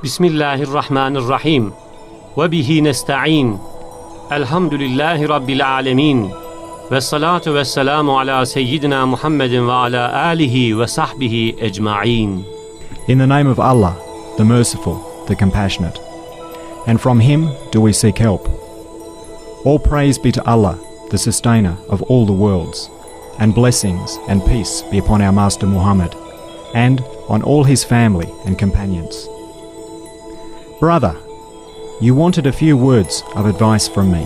Bismillahirrahmanirrahim. Ve bihi nesta'in. Elhamdülillahi Rabbil alemin. Ve salatu ve selamu ala seyyidina Muhammedin ve ala alihi ve sahbihi ecma'in. In the name of Allah, the Merciful, the Compassionate. And from Him do we seek help. All praise be to Allah, the Sustainer of all the worlds, and blessings and peace be upon our Master Muhammad, and on all his family and companions. Brother, you wanted a few words of advice from me,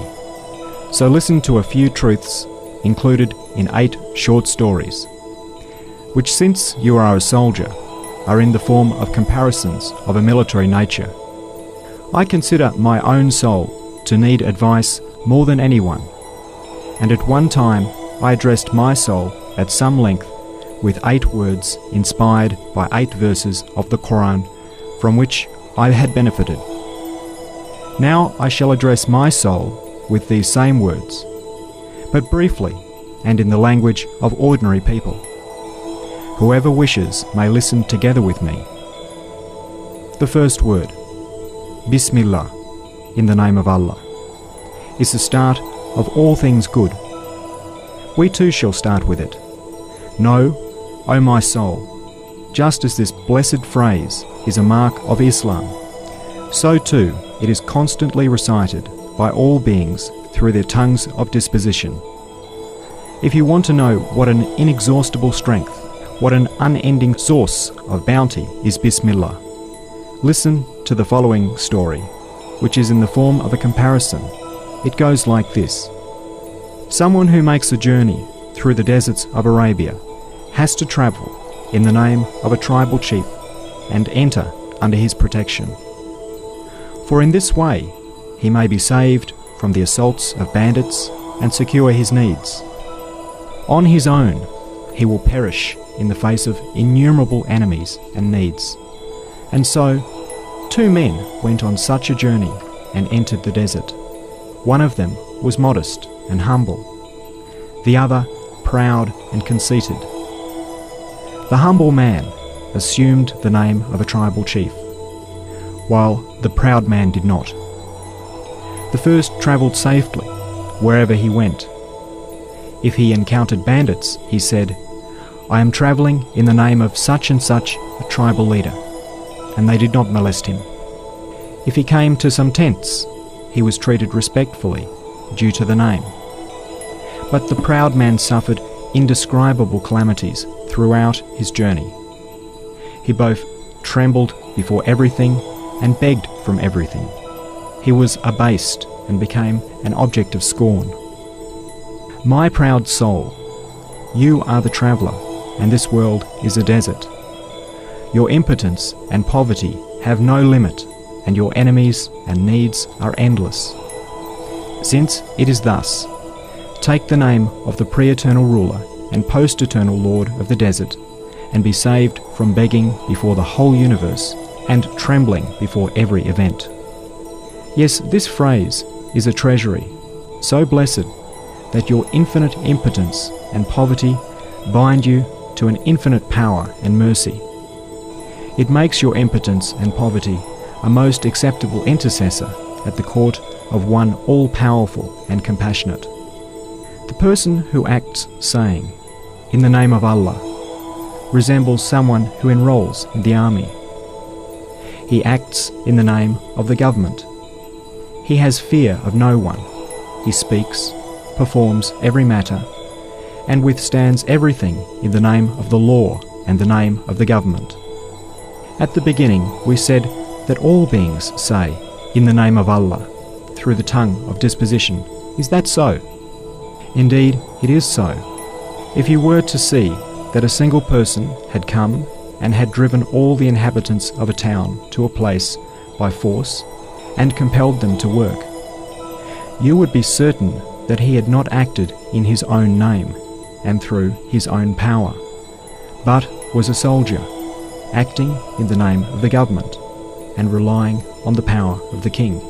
so listen to a few truths included in 8 short stories, which, since you are a soldier, are in the form of comparisons of a military nature. I consider my own soul to need advice more than anyone, and at one time I addressed my soul at some length with 8 words inspired by 8 verses of the Quran from which I had benefited. Now I shall address my soul with these same words, but briefly and in the language of ordinary people. Whoever wishes may listen together with me. The first word, Bismillah, in the name of Allah, is the start of all things good. We too shall start with it. Know, O my soul, just as this blessed phrase is a mark of Islam, so too it is constantly recited by all beings through their tongues of disposition. If you want to know what an inexhaustible strength, what an unending source of bounty is Bismillah, listen to the following story, which is in the form of a comparison. It goes like this. Someone who makes a journey through the deserts of Arabia has to travel in the name of a tribal chief and enter under his protection. For in this way he may be saved from the assaults of bandits and secure his needs. On his own he will perish in the face of innumerable enemies and needs. And so 2 men went on such a journey and entered the desert. One of them was modest and humble, the other proud and conceited. The humble man assumed the name of a tribal chief, while the proud man did not. The first travelled safely wherever he went. If he encountered bandits, he said, "I am travelling in the name of such and such a tribal leader," and they did not molest him. If he came to some tents, he was treated respectfully due to the name. But the proud man suffered indescribable calamities throughout his journey. He both trembled before everything and begged from everything. He was abased and became an object of scorn. My proud soul, you are the traveller, and this world is a desert. Your impotence and poverty have no limit, and your enemies and needs are endless. Since it is thus, take the name of the pre-eternal ruler and post-eternal Lord of the desert, and be saved from begging before the whole universe and trembling before every event. Yes, this phrase is a treasury, so blessed that your infinite impotence and poverty bind you to an infinite power and mercy. It makes your impotence and poverty a most acceptable intercessor at the court of one all-powerful and compassionate. The person who acts saying, "In the name of Allah," resembles someone who enrolls in the army. He acts in the name of the government. He has fear of no one. He speaks, performs every matter, and withstands everything in the name of the law and the name of the government. At the beginning we said that all beings say, "In the name of Allah," through the tongue of disposition. Is that so? Indeed, it is so. If you were to see that a single person had come and had driven all the inhabitants of a town to a place by force and compelled them to work, you would be certain that he had not acted in his own name and through his own power, but was a soldier, acting in the name of the government and relying on the power of the king.